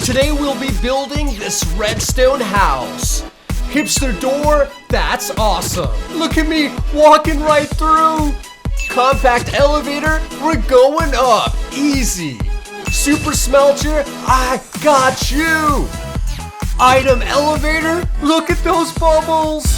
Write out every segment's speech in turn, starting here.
today we'll be building this redstone house. Hipster door, that's awesome. Look at me walking right through. Compact elevator, we're going up, easy. Super smelter, I got you. Item elevator, look at those bubbles.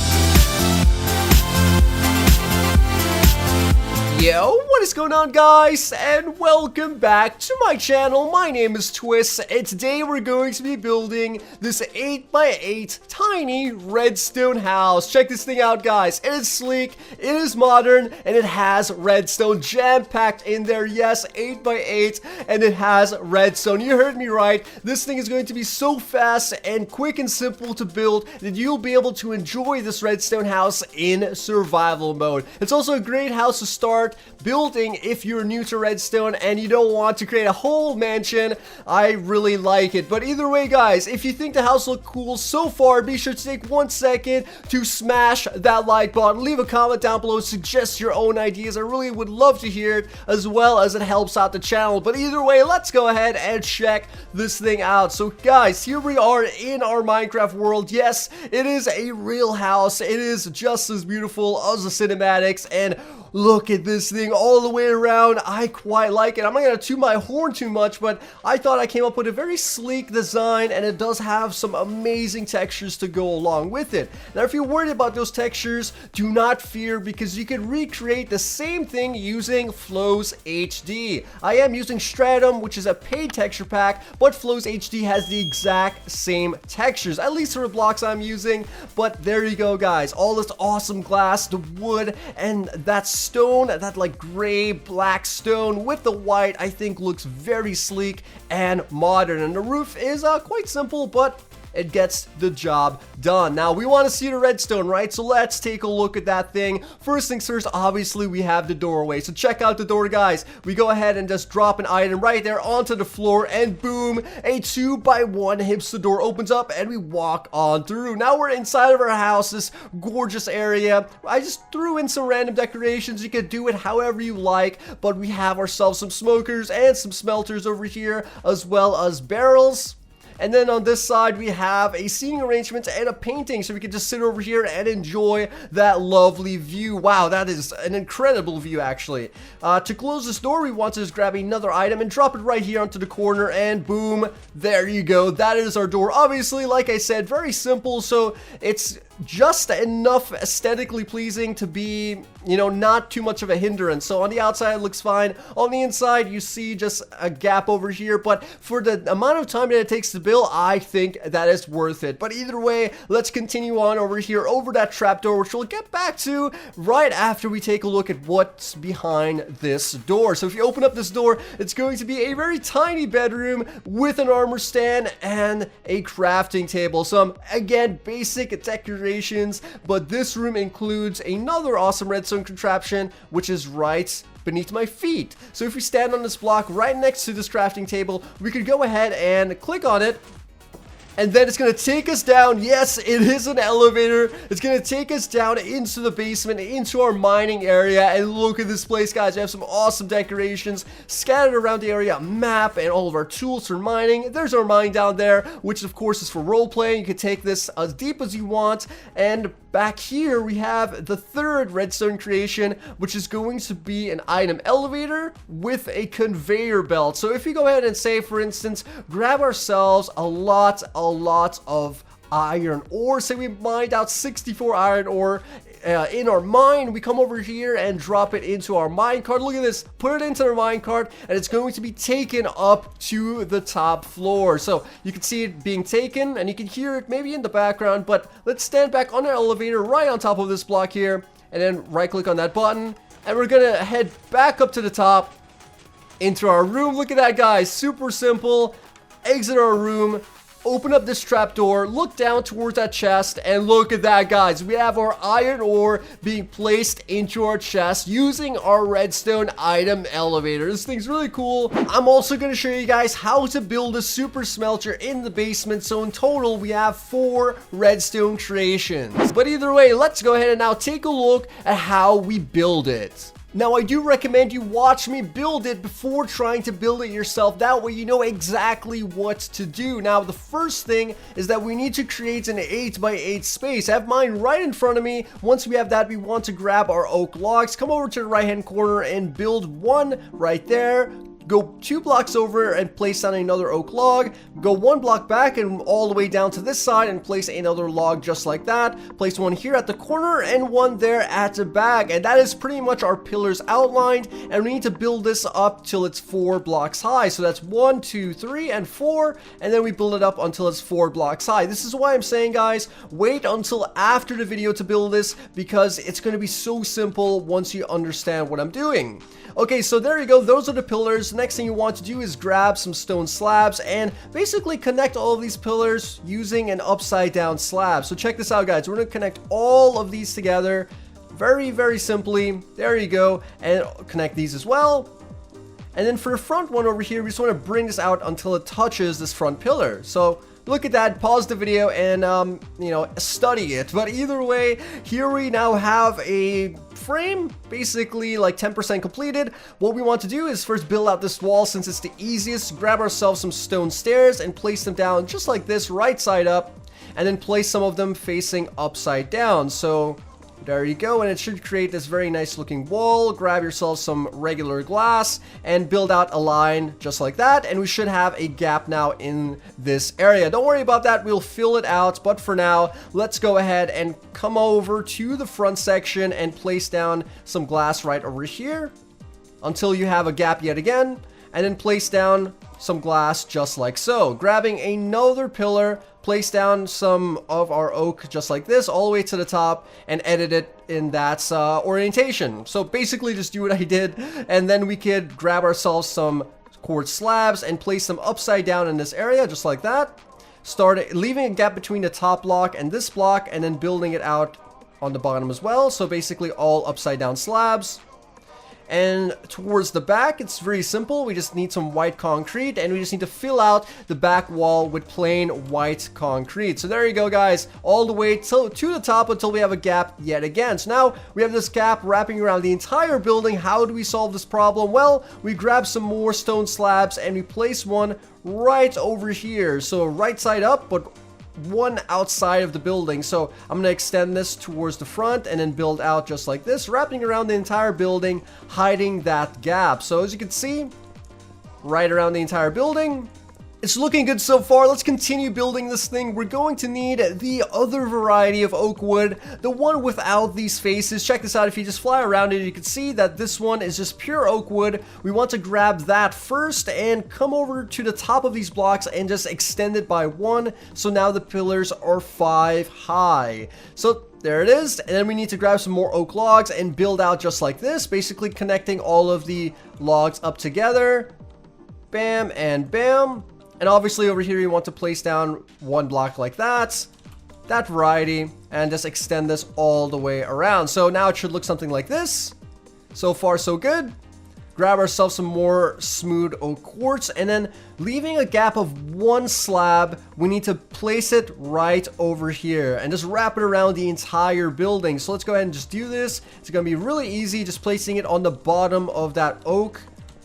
Yo, what is going on, guys, and welcome back to my channel. My name is Twiistz, and today we're going to be building this 8x8 tiny redstone house. Check this thing out, guys. It is sleek, it is modern, and it has redstone jam-packed in there. Yes, 8x8, and it has redstone. You heard me right. This thing is going to be so fast and quick and simple to build that you'll be able to enjoy this redstone house in survival mode. It's also a great house to start building if you're new to redstone and you don't want to create a whole mansion. I really like it. But either way, guys, if you think the house looks cool so far, be sure to take 1 second to smash that like button. Leave a comment down below, suggest your own ideas. I really would love to hear it, as well as it helps out the channel. But either way, let's go ahead and check this thing out. So guys, here we are in our Minecraft world. Yes, it is a real house. It is just as beautiful as the cinematics, and look at this thing all the way around. I quite like it. I'm not going to toot my horn too much, but I thought I came up with a very sleek design, and it does have some amazing textures to go along with it. Now, if you're worried about those textures, do not fear, because you can recreate the same thing using Flows HD. I am using Stratum, which is a paid texture pack, but Flows HD has the exact same textures, at least for the blocks I'm using. But there you go, guys. All this awesome glass, the wood, and that stone, that like gray black stone with the white, I think looks very sleek and modern. And the roof is quite simple, but it gets the job done. Now, we want to see the redstone, right? So let's take a look at that thing. First things first, obviously, we have the doorway. So check out the door, guys. We go ahead and just drop an item right there onto the floor, and boom, a 2x1 hipster door opens up, and we walk on through. Now we're inside of our house, this gorgeous area. I just threw in some random decorations. You can do it however you like, but we have ourselves some smokers and some smelters over here, as well as barrels. And then on this side, we have a seating arrangement and a painting, so we can just sit over here and enjoy that lovely view. Wow, that is an incredible view, actually. To close this door, we want to just grab another item and drop it right here onto the corner, and boom, there you go. That is our door. Obviously, like I said, very simple, so it's just enough aesthetically pleasing to be, you know, not too much of a hindrance. So on the outside, it looks fine. On the inside, you see just a gap over here, but for the amount of time that it takes to build, I think that is worth it. But either way, let's continue on over here over that trapdoor, which we'll get back to right after we take a look at what's behind this door. So if you open up this door, it's going to be a very tiny bedroom with an armor stand and a crafting table. Some, again, basic decorations, but this room includes another awesome redstone contraption, which is right beneath my feet. So if we stand on this block right next to this crafting table, we could go ahead and click on it, and then it's going to take us down. Yes, it is an elevator. It's going to take us down into the basement, into our mining area. And look at this place, guys. We have some awesome decorations scattered around the area, a map, and all of our tools for mining. There's our mine down there, which of course is for role-playing. You can take this as deep as you want. And back here, we have the third redstone creation, which is going to be an item elevator with a conveyor belt. So if you go ahead and say, for instance, grab ourselves a lot of iron ore. Say we mined out 64 iron ore in our mine. We come over here and drop it into our mine cart. Look at this. Put it into our mine cart, and it's going to be taken up to the top floor. So you can see it being taken, and you can hear it maybe in the background. But let's stand back on our elevator right on top of this block here, and then right click on that button, and we're gonna head back up to the top into our room. Look at that, guys. Super simple. Exit our room, open up this trapdoor, look down towards that chest, and look at that, guys. We have our iron ore being placed into our chest using our redstone item elevator. This thing's really cool. I'm also going to show you guys how to build a super smelter in the basement. So in total, we have 4 redstone creations. But either way, let's go ahead and now take a look at how we build it. Now, I do recommend you watch me build it before trying to build it yourself. That way you know exactly what to do. Now, the first thing is that we need to create an 8x8 space. I have mine right in front of me. Once we have that, we want to grab our oak logs, come over to the right-hand corner and build one right there. Go 2 blocks over and place down another oak log. Go 1 block back and all the way down to this side and place another log just like that. Place one here at the corner and one there at the back. And that is pretty much our pillars outlined. And we need to build this up till it's 4 blocks high. So that's 1, 2, 3, and 4. And then we build it up until it's 4 blocks high. This is why I'm saying, guys, wait until after the video to build this, because it's going to be so simple once you understand what I'm doing. Okay, so there you go. Those are the pillars. Next thing you want to do is grab some stone slabs and basically connect all of these pillars using an upside down slab. So check this out, guys. We're going to connect all of these together very, very simply. There you go. And connect these as well. And then for the front one over here, we just want to bring this out until it touches this front pillar. So look at that, pause the video and, study it. But either way, here we now have a frame, basically like 10% completed. What we want to do is first build out this wall since it's the easiest. Grab ourselves some stone stairs and place them down just like this, right side up. And then place some of them facing upside down. So there you go, and it should create this very nice looking wall. Grab yourself some regular glass and build out a line just like that, and we should have a gap now in this area. Don't worry about that, we'll fill it out, but for now, let's go ahead and come over to the front section and place down some glass right over here until you have a gap yet again, and then place down some glass just like so. Grabbing another pillar, place down some of our oak just like this all the way to the top and edit it in that orientation. So basically just do what I did, and then we could grab ourselves some quartz slabs and place them upside down in this area just like that. Start leaving a gap between the top block and this block, and then building it out on the bottom as well. So basically all upside down slabs. And towards the back, it's very simple. We just need some white concrete, and we just need to fill out the back wall with plain white concrete. So there you go, guys, all the way to the top until we have a gap yet again. So now we have this gap wrapping around the entire building. How do we solve this problem? Well, we grab some more stone slabs and we place one right over here. So right side up, but one outside of the building. So I'm going to extend this towards the front and then build out just like this, wrapping around the entire building, hiding that gap. So as you can see, right around the entire building. It's looking good so far. Let's continue building this thing. We're going to need the other variety of oak wood, the one without these faces. Check this out. If you just fly around it, you can see that this one is just pure oak wood. We want to grab that first and come over to the top of these blocks and just extend it by 1. So now the pillars are 5 high. So there it is. And then we need to grab some more oak logs and build out just like this, basically connecting all of the logs up together. Bam and bam. And obviously over here you want to place down 1 block like that variety, and just extend this all the way around. So now it should look something like this. So far so good. Grab ourselves some more smooth oak quartz, and then leaving a gap of 1 slab, we need to place it right over here and just wrap it around the entire building. So let's go ahead and just do this. It's gonna be really easy, just placing it on the bottom of that oak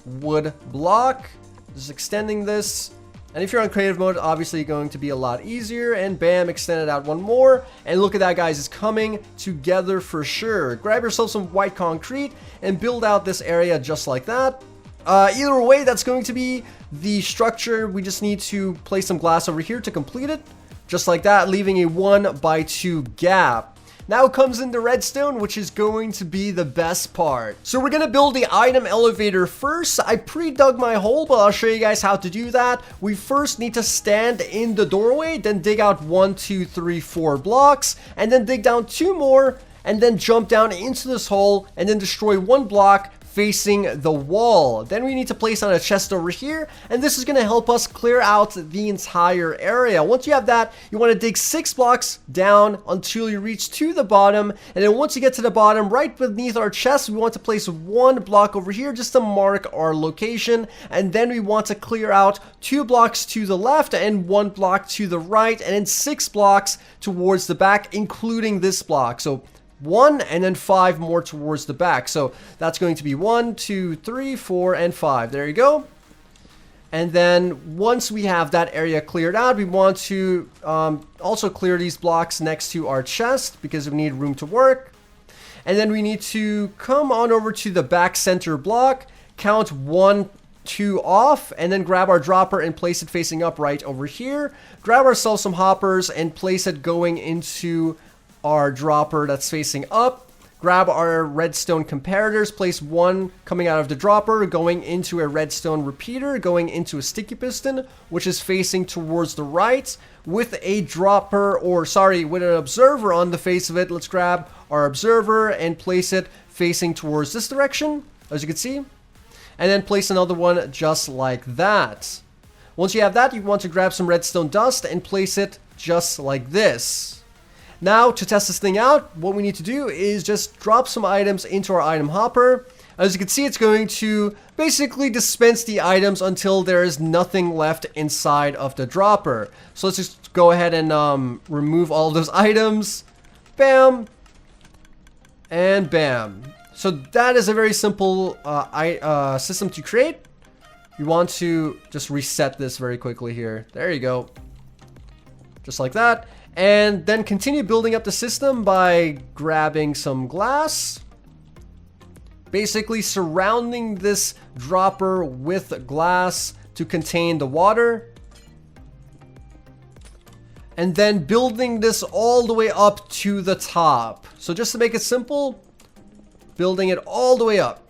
wood block, just extending this. And if you're on creative mode, obviously going to be a lot easier. And bam, extend it out 1 more. And look at that, guys, it's coming together for sure. Grab yourself some white concrete and build out this area just like that. Either way, that's going to be the structure. We just need to place some glass over here to complete it. Just like that, leaving a 1x2 gap. Now comes in the redstone, which is going to be the best part. So we're gonna build the item elevator first. I pre-dug my hole, but I'll show you guys how to do that. We first need to stand in the doorway, then dig out 1, 2, 3, 4 blocks, and then dig down 2 more, and then jump down into this hole, and then destroy 1 block facing the wall. Then we need to place on a chest over here, and this is going to help us clear out the entire area. Once you have that, you want to dig 6 blocks down until you reach to the bottom, and then once you get to the bottom, right beneath our chest, we want to place 1 block over here just to mark our location, and then we want to clear out 2 blocks to the left and 1 block to the right, and then 6 blocks towards the back, including this block. So 1 and then 5 more towards the back. So that's going to be 1, 2, 3, 4, and 5. There you go. And then once we have that area cleared out, we want to also clear these blocks next to our chest because we need room to work. And then we need to come on over to the back center block, count 1, 2 off, and then grab our dropper and place it facing up right over here. Grab ourselves some hoppers and place it going into our dropper that's facing up. Grab our redstone comparators, place one coming out of the dropper, going into a redstone repeater, going into a sticky piston, which is facing towards the right, with a dropper, or sorry, with an observer on the face of it. Let's grab our observer and place it facing towards this direction, as you can see. And then place another one just like that. Once you have that, you want to grab some redstone dust and place it just like this. Now, to test this thing out, what we need to do is just drop some items into our item hopper. As you can see, it's going to basically dispense the items until there is nothing left inside of the dropper. So let's just go ahead and remove all those items. Bam. And bam. So that is a very simple system to create. You want to just reset this very quickly here. There you go. Just like that. And then continue building up the system by grabbing some glass. Basically surrounding this dropper with glass to contain the water. And then building this all the way up to the top. So just to make it simple, building it all the way up.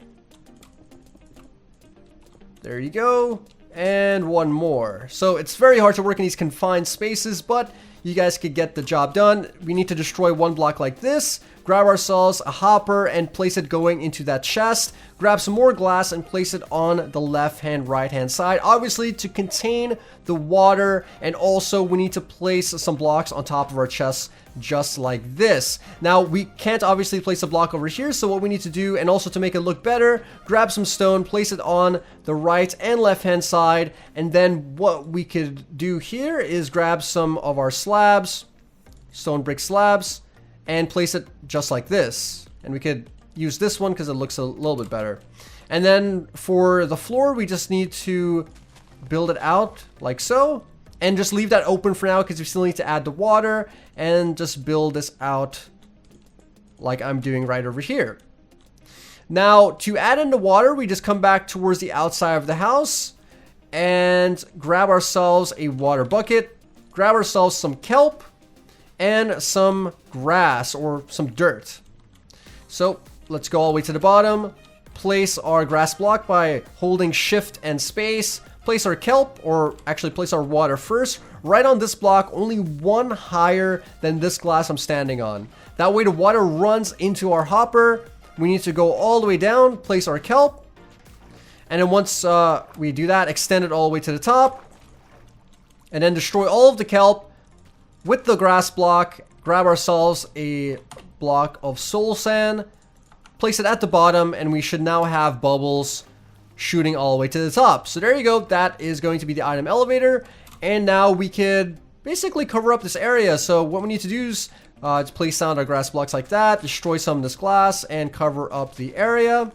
There you go. And one more. So it's very hard to work in these confined spaces, but you guys could get the job done. We need to destroy one block like this. Grab ourselves a hopper and place it going into that chest. Grab some more glass and place it on the left-hand, right-hand side. Obviously to contain the water, and also we need to place some blocks on top of our chests just like this. Now we can't obviously place a block over here, so what we need to do, and also to make it look better, grab some stone, place it on the right and left-hand side, and then what we could do here is grab some of our slabs, stone brick slabs, and place it just like this. And we could use this one because it looks a little bit better. And then for the floor, we just need to build it out like so, and just leave that open for now because we still need to add the water, and just build this out like I'm doing right over here. Now to add in the water, we just come back towards the outside of the house and grab ourselves a water bucket, grab ourselves some kelp and some grass or some dirt. So let's go all the way to the bottom, place our grass block by holding shift and space, place our kelp, or actually place our water first, right on this block, only one higher than this glass I'm standing on. That way the water runs into our hopper. We need to go all the way down, place our kelp, and then once we do that, extend it all the way to the top, and then destroy all of the kelp with the grass block. Grab ourselves a block of soul sand, place it at the bottom, and we should now have bubbles shooting all the way to the top. So there you go. That is going to be the item elevator. And now we could basically cover up this area. So what we need to do is to place down our grass blocks like that, destroy some of this glass, and cover up the area.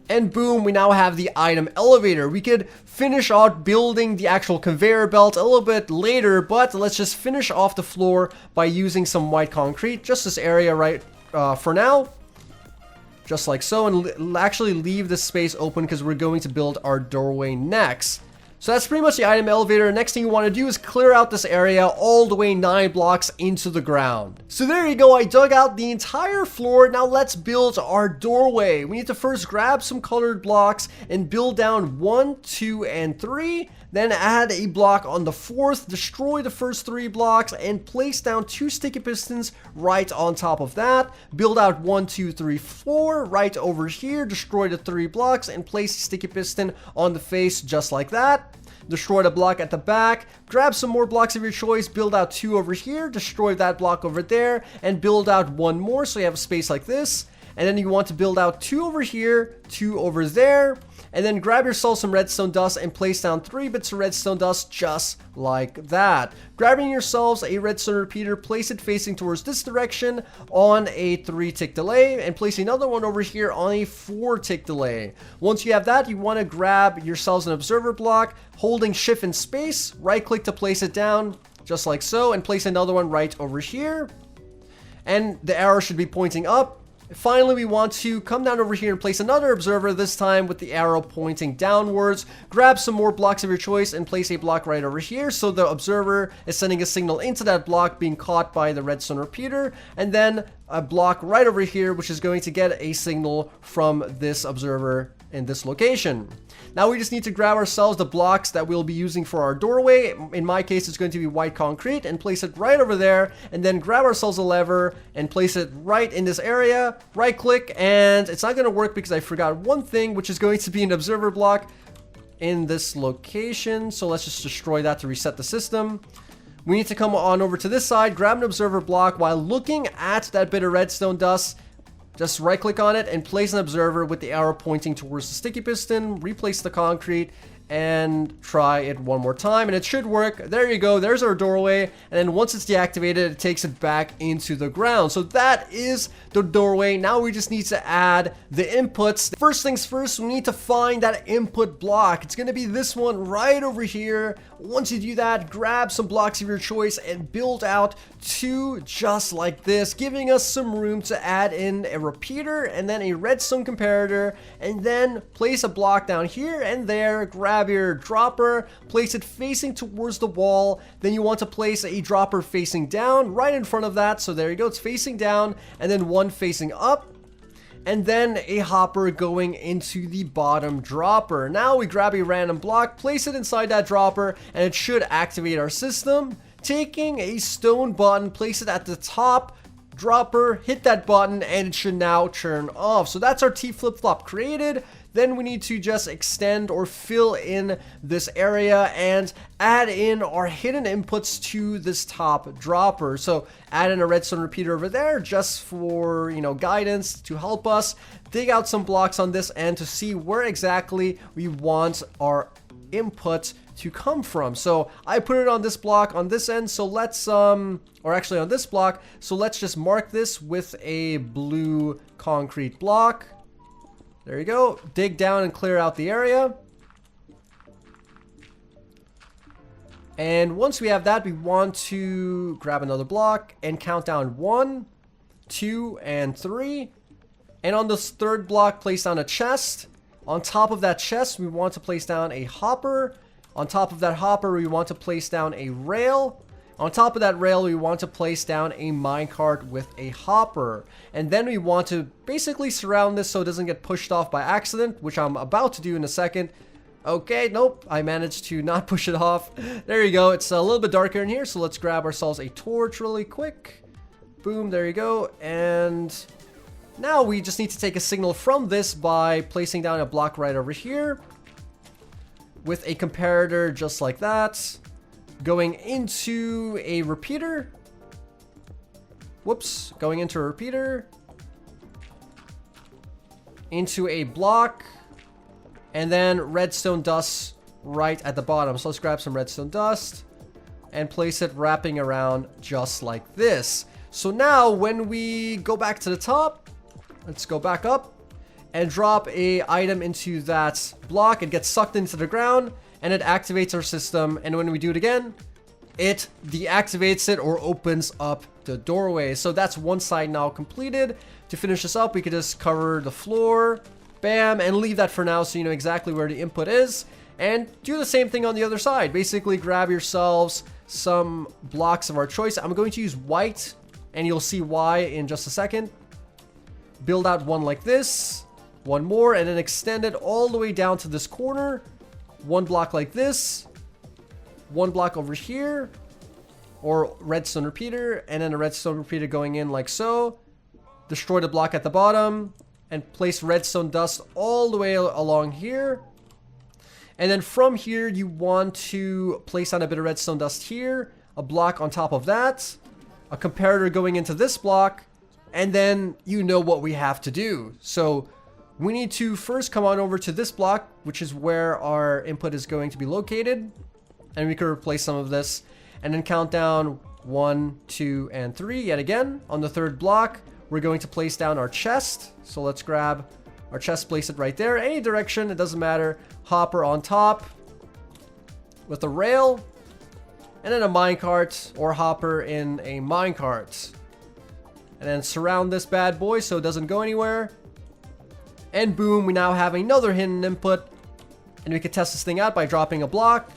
And boom, we now have the item elevator. We could finish out building the actual conveyor belt a little bit later, but let's just finish off the floor by using some white concrete, just this area right for now. Just like so, and actually leave this space open because we're going to build our doorway next. So that's pretty much the item elevator. Next thing you want to do is clear out this area all the way 9 blocks into the ground. So there you go, I dug out the entire floor. Now let's build our doorway. We need to first grab some colored blocks and build down 1, 2, and 3. Then add a block on the 4th, destroy the first 3 blocks, and place down 2 sticky pistons right on top of that. Build out 1, 2, 3, 4 right over here, destroy the 3 blocks, and place a sticky piston on the face just like that. Destroy the block at the back, grab some more blocks of your choice, build out 2 over here, destroy that block over there, and build out 1 more so you have a space like this. And then you want to build out 2 over here, 2 over there, And then grab yourself some redstone dust and place down 3 bits of redstone dust just like that. Grabbing yourselves a redstone repeater, place it facing towards this direction on a 3-tick delay, and place another one over here on a 4-tick delay. Once you have that, you want to grab yourselves an observer block, holding shift and space, right click to place it down just like so, and place another one right over here. And the arrow should be pointing up. Finally, we want to come down over here and place another observer, this time with the arrow pointing downwards. Grab some more blocks of your choice and place a block right over here, so the observer is sending a signal into that block, being caught by the redstone repeater, and then a block right over here, which is going to get a signal from this observer in this location. Now we just need to grab ourselves the blocks that we'll be using for our doorway. In my case, it's going to be white concrete, and place it right over there, and then grab ourselves a lever and place it right in this area. Right click, and it's not going to work because I forgot one thing, which is going to be an observer block in this location. So let's just destroy that to reset the system. We need to come on over to this side, grab an observer block while looking at that bit of redstone dust. Just right click on it and place an observer with the arrow pointing towards the sticky piston. Replace the concrete and try it one more time, and it should work. There you go, there's our doorway, and then once it's deactivated, it takes it back into the ground. So that is the doorway. Now we just need to add the inputs. First things first, we need to find that input block. It's going to be this one right over here. Once you do that, grab some blocks of your choice and build out 2 just like this, giving us some room to add in a repeater and then a redstone comparator, and then place a block down here and there. Grab your dropper, place it facing towards the wall. Then you want to place a dropper facing down right in front of that. So there you go, it's facing down, and then one facing up, and then a hopper going into the bottom dropper. Now we grab a random block, place it inside that dropper, and it should activate our system. Taking a stone button, place it at the top dropper, hit that button, and it should now turn off. So that's our T flip-flop created. Then we need to just extend or fill in this area and add in our hidden inputs to this top dropper. So add in a redstone repeater over there just for, guidance to help us dig out some blocks on this end to see where exactly we want our input to come from. So I put it on this block on this end. So let's, or actually on this block. So let's just mark this with a blue concrete block. There you go. Dig down and clear out the area. And once we have that, we want to grab another block and count down 1, 2, and 3. And on this third block, place down a chest. On top of that chest, we want to place down a hopper. On top of that hopper, we want to place down a rail. On top of that rail, we want to place down a minecart with a hopper. And then we want to basically surround this so it doesn't get pushed off by accident, which I'm about to do in a second. Okay, nope, I managed to not push it off. There you go, it's a little bit darker in here, so let's grab ourselves a torch really quick. Boom, there you go. And now we just need to take a signal from this by placing down a block right over here with a comparator just like that. Going into a repeater. Whoops. Going into a repeater. Into a block. And then redstone dust right at the bottom. So let's grab some redstone dust and place it wrapping around just like this. So now when we go back to the top, let's go back up and drop a item into that block. It gets sucked into the ground and it activates our system. And when we do it again, it deactivates it or opens up the doorway. So that's one side now completed. To finish this up, we could just cover the floor, bam, and leave that for now so you know exactly where the input is. And do the same thing on the other side. Basically grab yourselves some blocks of our choice. I'm going to use white, and you'll see why in just a second. Build out one like this, one more, and then extend it all the way down to this corner. One block like this, one block over here, or redstone repeater, and then a redstone repeater going in like so. Destroy the block at the bottom and place redstone dust all the way along here. And then from here, you want to place on a bit of redstone dust here, a block on top of that, a comparator going into this block, and then you know what we have to do. So we need to first come on over to this block, which is where our input is going to be located. And we can replace some of this and then count down 1, 2, and 3 yet again. On the third block, we're going to place down our chest. So let's grab our chest, place it right there. Any direction, it doesn't matter. Hopper on top with a rail. And then a minecart or hopper in a minecart. And then surround this bad boy so it doesn't go anywhere. And boom, we now have another hidden input. And we can test this thing out by dropping a block.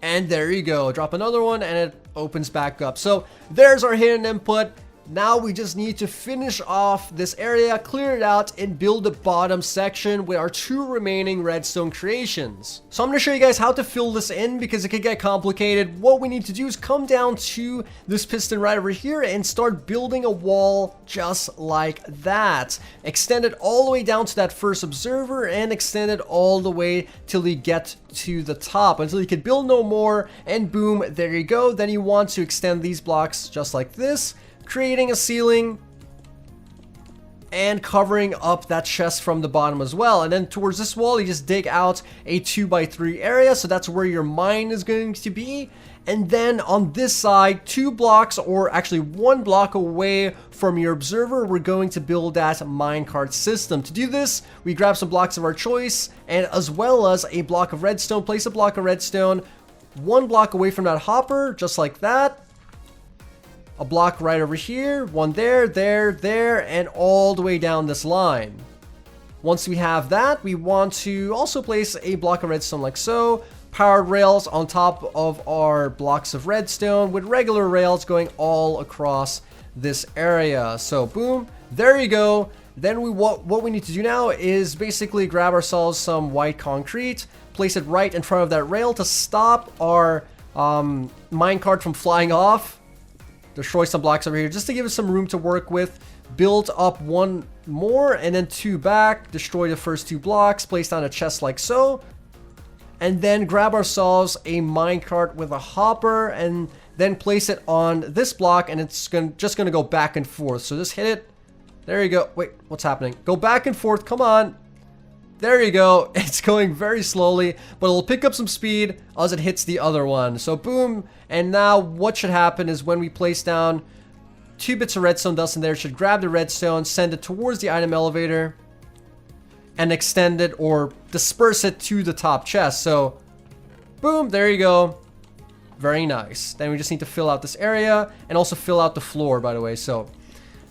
And there you go. Drop another one and it opens back up. So there's our hidden input. Now we just need to finish off this area, clear it out, and build the bottom section with our 2 remaining redstone creations. So I'm going to show you guys how to fill this in because it could get complicated. What we need to do is come down to this piston right over here and start building a wall just like that. Extend it all the way down to that first observer and extend it all the way till you get to the top until you can build no more, and boom, there you go. Then you want to extend these blocks just like this, creating a ceiling and covering up that chest from the bottom as well. And then towards this wall, you just dig out a 2x3 area. So that's where your mine is going to be. And then on this side, 2 blocks or actually 1 block away from your observer, we're going to build that minecart system. To do this, we grab some blocks of our choice and as well as a block of redstone. Place a block of redstone 1 block away from that hopper, just like that. A block right over here, 1 there, there, and all the way down this line. Once we have that, we want to also place a block of redstone like so. Powered rails on top of our blocks of redstone with regular rails going all across this area. So boom, there you go. Then what we need to do now is basically grab ourselves some white concrete, place it right in front of that rail to stop our minecart from flying off. Destroy some blocks over here just to give us some room to work with. Build up 1 more and then 2 back. Destroy the first 2 blocks. Place down a chest like so. And then grab ourselves a minecart with a hopper and then place it on this block, and it's just gonna go back and forth. So just hit it. There you go. Wait, what's happening? Go back and forth. Come on. There you go. It's going very slowly, but it'll pick up some speed as it hits the other one. So boom. And now what should happen is when we place down 2 bits of redstone dust in there, it should grab the redstone, send it towards the item elevator, and extend it or disperse it to the top chest. So boom, there you go. Very nice. Then we just need to fill out this area and also fill out the floor, by the way. So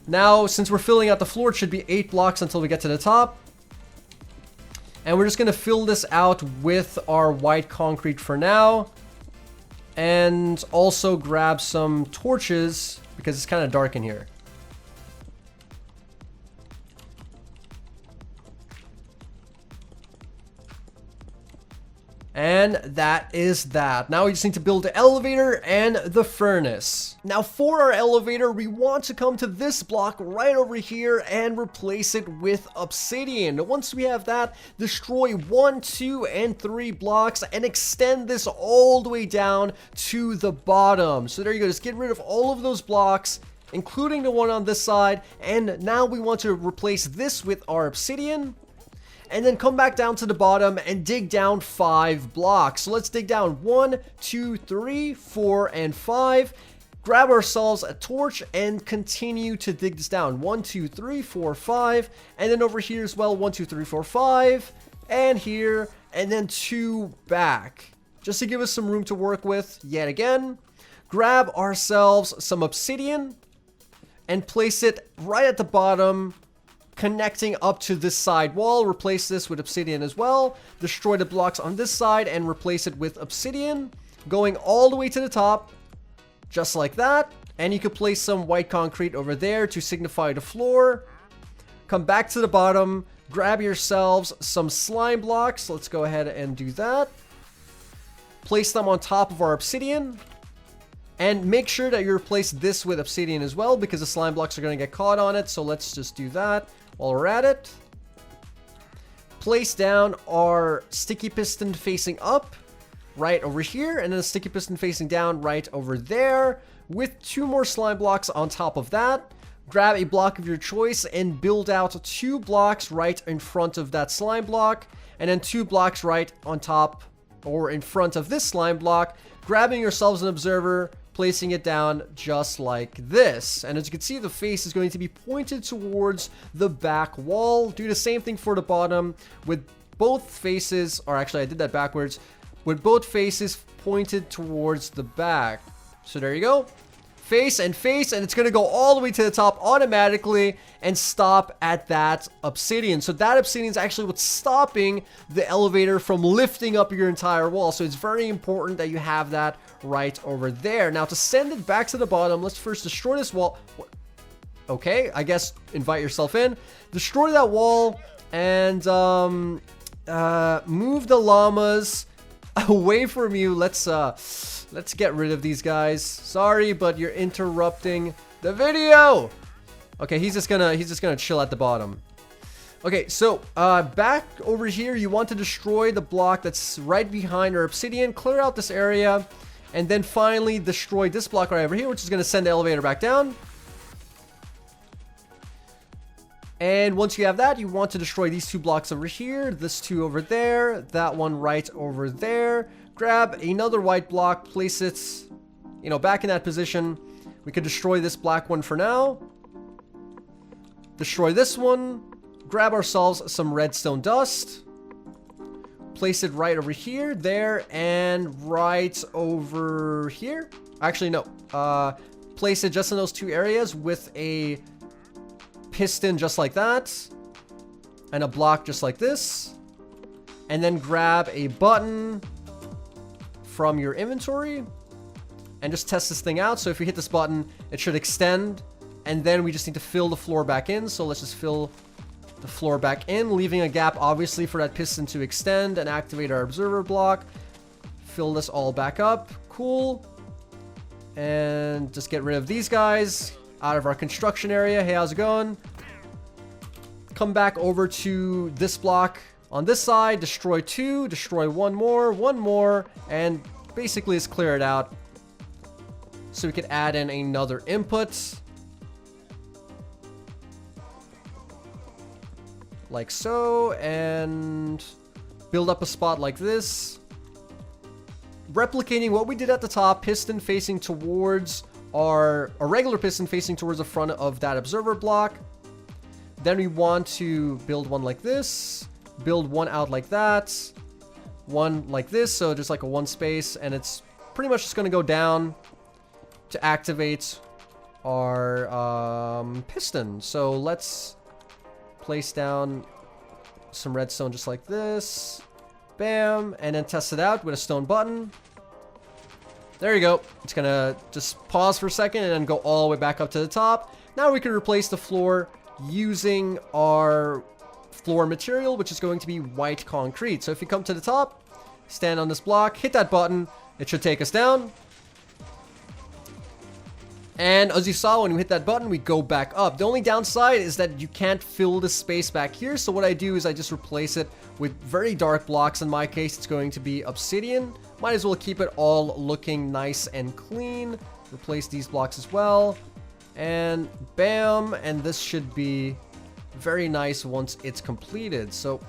now since we're filling out the floor, it should be 8 blocks until we get to the top. And we're just going to fill this out with our white concrete for now. And also grab some torches because it's kind of dark in here. And that is that. Now we just need to build the elevator and the furnace. Now for our elevator, we want to come to this block right over here and replace it with obsidian. Once we have that, destroy 1, 2, and 3 blocks and extend this all the way down to the bottom. So there you go. Just get rid of all of those blocks, including the one on this side. And now we want to replace this with our obsidian. And then come back down to the bottom and dig down 5 blocks. So let's dig down 1, 2, 3, 4, and 5. Grab ourselves a torch and continue to dig this down. 1, 2, 3, 4, 5. And then over here as well, 1, 2, 3, 4, 5. And here, and then 2 back. Just to give us some room to work with yet again. Grab ourselves some obsidian and place it right at the bottom, connecting up to this side wall. Replace this with obsidian as well. Destroy the blocks on this side and replace it with obsidian, going all the way to the top, just like that. And you could place some white concrete over there to signify the floor. Come back to the bottom, grab yourselves some slime blocks. Let's go ahead and do that. Place them on top of our obsidian. And make sure that you replace this with obsidian as well, because the slime blocks are going to get caught on it. So let's just do that while we're at it. Place down our sticky piston facing up right over here, and then a sticky piston facing down right over there, with 2 more slime blocks on top of that. grab a block of your choice and build out 2 blocks right in front of that slime block, and then 2 blocks right on top or in front of this slime block, grabbing yourselves an observer, placing it down just like this. And as you can see, the face is going to be pointed towards the back wall. Do the same thing for the bottom with both faces, or actually I did that backwards, with both faces pointed towards the back. So there you go. Face, and it's going to go all the way to the top automatically and stop at that obsidian. So that obsidian is actually what's stopping the elevator from lifting up your entire wall. So it's very important that you have that right over there. Now to send it back to the bottom, let's first destroy this wall. Okay, I guess invite yourself in. Destroy that wall and move the llamas away from you. Let's get rid of these guys. Sorry, but you're interrupting the video. Okay, he's just gonna chill at the bottom. Okay, so back over here, you want to destroy the block that's right behind our obsidian. Clear out this area, and then finally destroy this block right over here, which is gonna send the elevator back down. And once you have that, you want to destroy these 2 blocks over here, this 2 over there, that one right over there. Grab another white block, place it, back in that position. We could destroy this black one for now. Destroy this one. Grab ourselves some redstone dust. Place it right over here, there, and right over here. Actually, no. Place it just in those 2 areas with a piston just like that. And a block just like this. And then grab a button from your inventory and just test this thing out. So if you hit this button, it should extend, and then we just need to fill the floor back in. So let's just fill the floor back in, leaving a gap obviously for that piston to extend, and activate our observer block. Fill this all back up. Cool. And just get rid of these guys out of our construction area. Hey, how's it going? Come back over to this block on this side, destroy 2, destroy one more, and basically just clear it out. So we could add in another input. Like so, and build up a spot like this. Replicating what we did at the top, piston facing towards a regular piston facing towards the front of that observer block. Then we want to build one like this. Build one out like that, one like this, so just like a 1 space, and it's pretty much just going to go down to activate our piston. So let's place down some redstone just like this, bam, and then test it out with a stone button. There you go. It's going to just pause for a second and then go all the way back up to the top. Now we can replace the floor using our floor material, which is going to be white concrete. So if you come to the top, stand on this block, hit that button, it should take us down. And as you saw, when we hit that button, we go back up. The only downside is that you can't fill the space back here. So what I do is I just replace it with very dark blocks. In my case, it's going to be obsidian. Might as well keep it all looking nice and clean. Replace these blocks as well. And bam, and this should be very nice once it's completed. So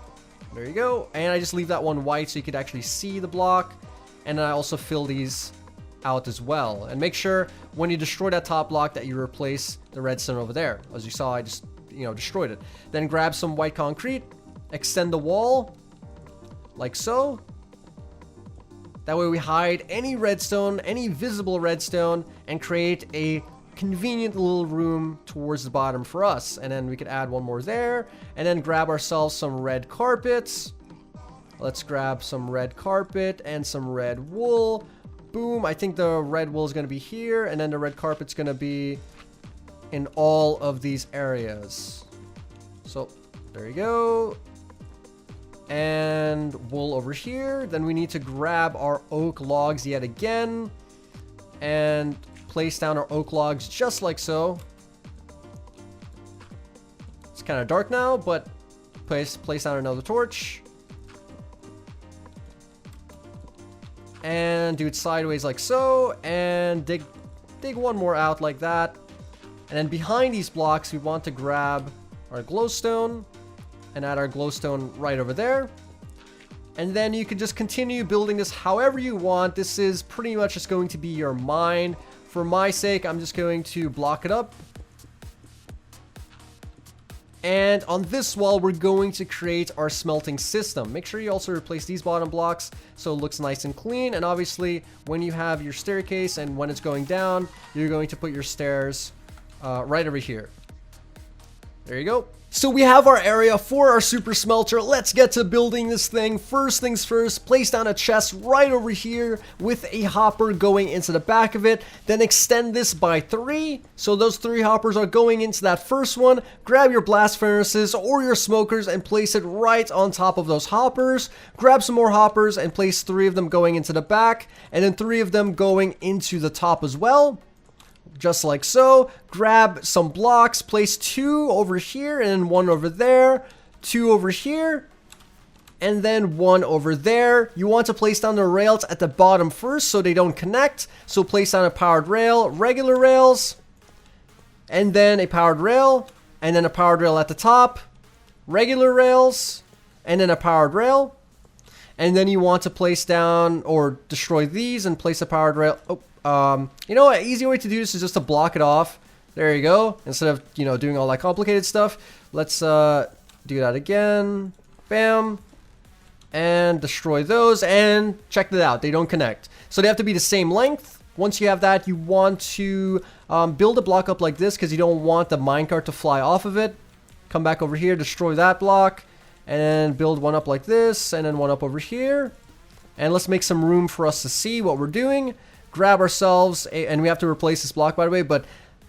there you go. And I just leave that one white so you could actually see the block. And then I also fill these out as well. And make sure when you destroy that top block that you replace the redstone over there. As you saw, I just destroyed it. Then grab some white concrete, extend the wall like so. That way we hide any redstone, any visible redstone, and create a convenient little room towards the bottom for us. And then we could add one more there, and then grab ourselves some red carpets. Let's grab some red carpet and some red wool. Boom. I think the red wool is going to be here, and then the red carpet's going to be in all of these areas. So there you go. And wool over here. Then we need to grab our oak logs yet again and place down our oak logs just like so. It's kind of dark now, but place down another torch. And do it sideways like so, and dig one more out like that. And then behind these blocks, we want to grab our glowstone and add our glowstone right over there. And then you can just continue building this however you want. This is pretty much just going to be your mine. For my sake, I'm just going to block it up. And on this wall, we're going to create our smelting system. Make sure you also replace these bottom blocks so it looks nice and clean. And obviously, when you have your staircase and when it's going down, you're going to put your stairs right over here. There you go. So we have our area for our super smelter. Let's get to building this thing. First things first, place down a chest right over here with a hopper going into the back of it. Then extend this by 3. So those 3 hoppers are going into that first one. Grab your blast furnaces or your smokers and place it right on top of those hoppers. Grab some more hoppers and place 3 of them going into the back. And then 3 of them going into the top as well. Just like so. Grab some blocks, place 2 over here and then 1 over there, 2 over here, and then 1 over there. You want to place down the rails at the bottom first so they don't connect. So place down a powered rail, regular rails, and then a powered rail, and then a powered rail at the top, regular rails, and then a powered rail. And then you want to place down or destroy these and place a powered rail. You know, an easy way to do this is just to block it off. There you go. Instead of, you know, doing all that complicated stuff. Let's do that again. Bam. And destroy those. And check that out. They don't connect. So they have to be the same length. Once you have that, you want to build a block up like this because you don't want the minecart to fly off of it. Come back over here, destroy that block. And then build one up like this. And then one up over here. And let's make some room for us to see what we're doing. Grab ourselves, and we have to replace this block by the way, but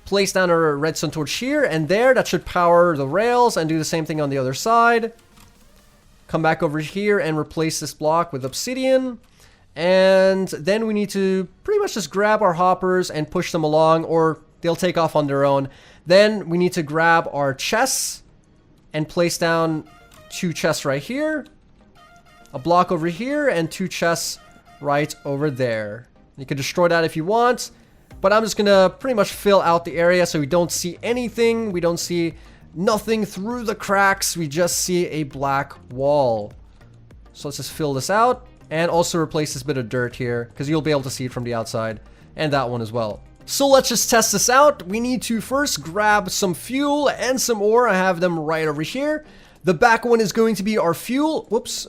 place down our redstone torch here and there. That should power the rails and do the same thing on the other side. Come back over here and replace this block with obsidian. And then we need to pretty much just grab our hoppers and push them along or they'll take off on their own. Then we need to grab our chests and place down 2 chests right here. A block over here and 2 chests right over there. You can destroy that if you want, but I'm just gonna pretty much fill out the area so we don't see anything. We don't see nothing through the cracks. We just see a black wall. So let's just fill this out and also replace this bit of dirt here because you'll be able to see it from the outside and that one as well. So let's just test this out. We need to first grab some fuel and some ore. I have them right over here. The back one is going to be our fuel. Whoops.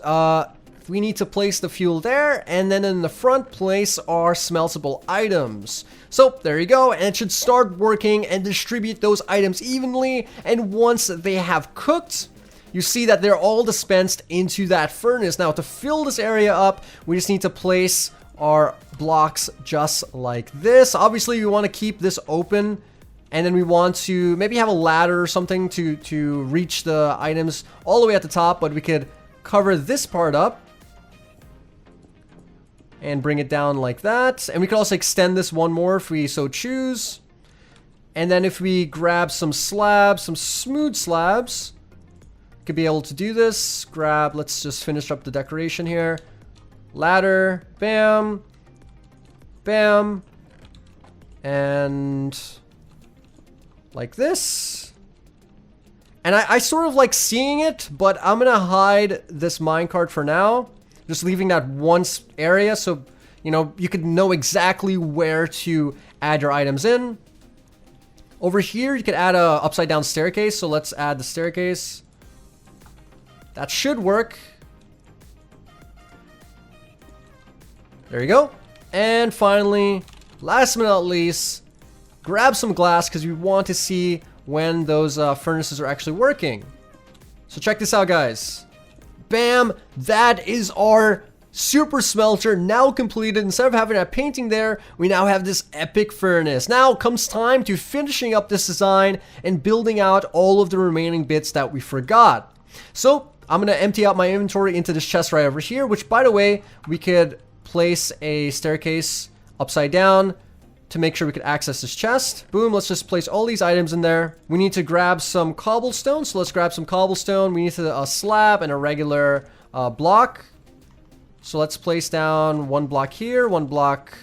We need to place the fuel there, and then in the front, place our smeltable items. So there you go, and it should start working and distribute those items evenly. And once they have cooked, you see that they're all dispensed into that furnace. Now to fill this area up, we just need to place our blocks just like this. Obviously, we want to keep this open. And then we want to maybe have a ladder or something to reach the items all the way at the top, but we could cover this part up. And bring it down like that. And we can also extend this one more if we so choose. And then if we grab some slabs, some smooth slabs, we could be able to do this. Grab, let's just finish up the decoration here. Ladder, bam, bam, and like this. And I sort of like seeing it, but I'm gonna hide this minecart for now. Just leaving that one area so, you know, you could know exactly where to add your items in. Over here, you could add a upside down staircase. So let's add the staircase. That should work. There you go. And finally, last but not least, grab some glass because we want to see when those furnaces are actually working. So check this out, guys. Bam! That is our super smelter now completed. Instead of having that painting there, we now have this epic furnace. Now comes time to finishing up this design and building out all of the remaining bits that we forgot. So I'm going to empty out my inventory into this chest right over here, which by the way, we could place a staircase upside down to make sure we could access this chest. Boom, let's just place all these items in there. We need to grab some cobblestone, so let's grab some cobblestone. We need a slab and a regular block. So let's place down one block here, one block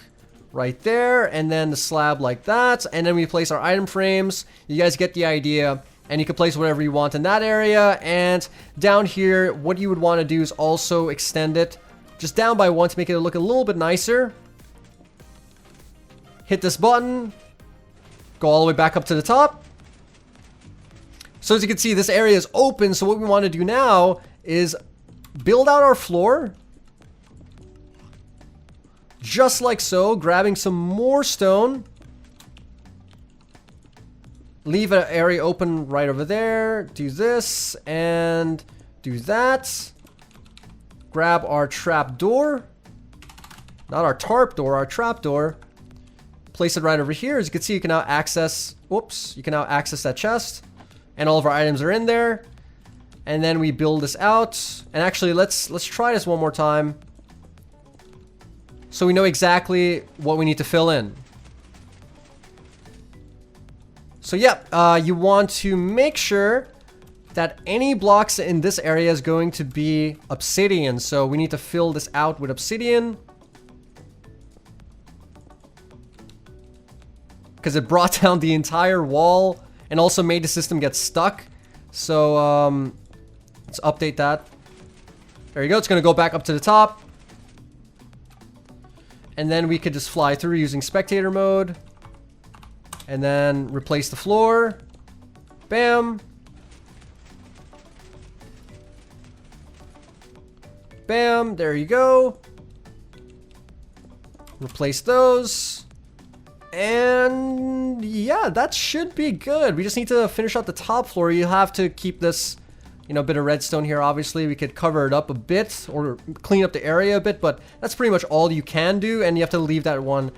right there, and then the slab like that, and then we place our item frames. You guys get the idea. And you can place whatever you want in that area. And down here, what you would want to do is also extend it just down by 1 to make it look a little bit nicer. Hit this button. Go all the way back up to the top. So as you can see, this area is open. So what we want to do now is build out our floor. Just like so, grabbing some more stone. Leave an area open right over there. Do this and do that. Grab our trap door. Not our tarp door, our trap door. Place it right over here. As you can see, you can now access, whoops, you can now access that chest. And all of our items are in there. And then we build this out. And actually, let's try this one more time. So we know exactly what we need to fill in. So yeah, you want to make sure that any blocks in this area is going to be obsidian. So we need to fill this out with obsidian. Because it brought down the entire wall and also made the system get stuck. So let's update that. There you go. It's going to go back up to the top. And then we could just fly through using spectator mode. And then replace the floor. Bam. Bam. There you go. Replace those. And yeah, that should be good. We just need to finish out the top floor. You have to keep this, you know, bit of redstone here. Obviously, we could cover it up a bit or clean up the area a bit, but that's pretty much all you can do. And you have to leave that one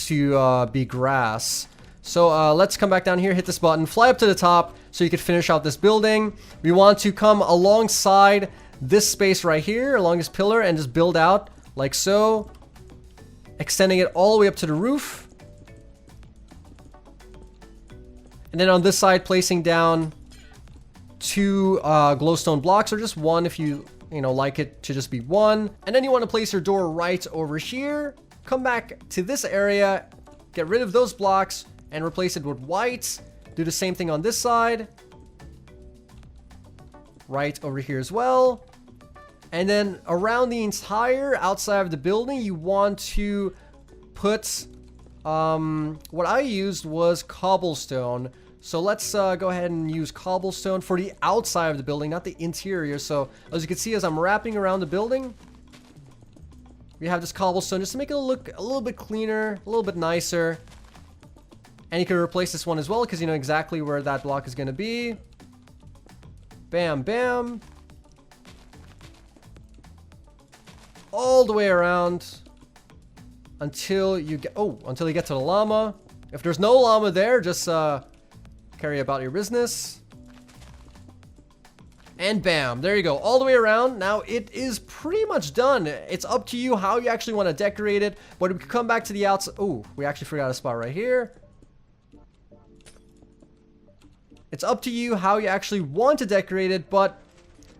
to be grass. So let's come back down here, hit this button, fly up to the top so you can finish out this building. We want to come alongside this space right here, along this pillar, and just build out like so. Extending it all the way up to the roof. And then on this side, placing down 2 glowstone blocks, or just 1 if you like it to just be 1. And then you want to place your door right over here. Come back to this area, get rid of those blocks, and replace it with white. Do the same thing on this side. Right over here as well. And then around the entire outside of the building, you want to put, what I used was cobblestone. So let's go ahead and use cobblestone for the outside of the building, not the interior. So as you can see, as I'm wrapping around the building, we have this cobblestone just to make it look a little bit cleaner, a little bit nicer. And you can replace this one as well because you know exactly where that block is going to be. Bam, bam. All the way around until you get, until you get to the llama. If there's no llama there, just carry about your business. And bam, there you go, all the way around. Now it is pretty much done. It's up to you how you actually want to decorate it. But we can come back to the outside. Oh, we actually forgot a spot right here. It's up to you how you actually want to decorate it, but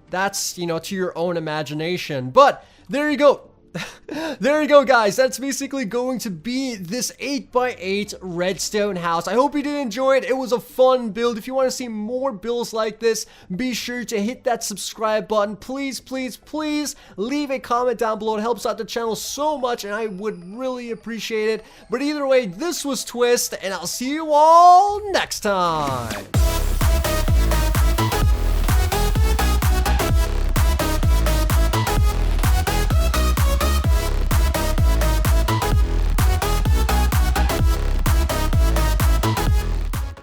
that's, to your own imagination. But there you go. There you go, guys. That's basically going to be this 8x8 redstone house. I hope you did enjoy it. It was a fun build. If you want to see more builds like this, be sure to hit that subscribe button. Please, please, please leave a comment down below. It helps out the channel so much, and I would really appreciate it. But either way, this was Twiistz, and I'll see you all next time.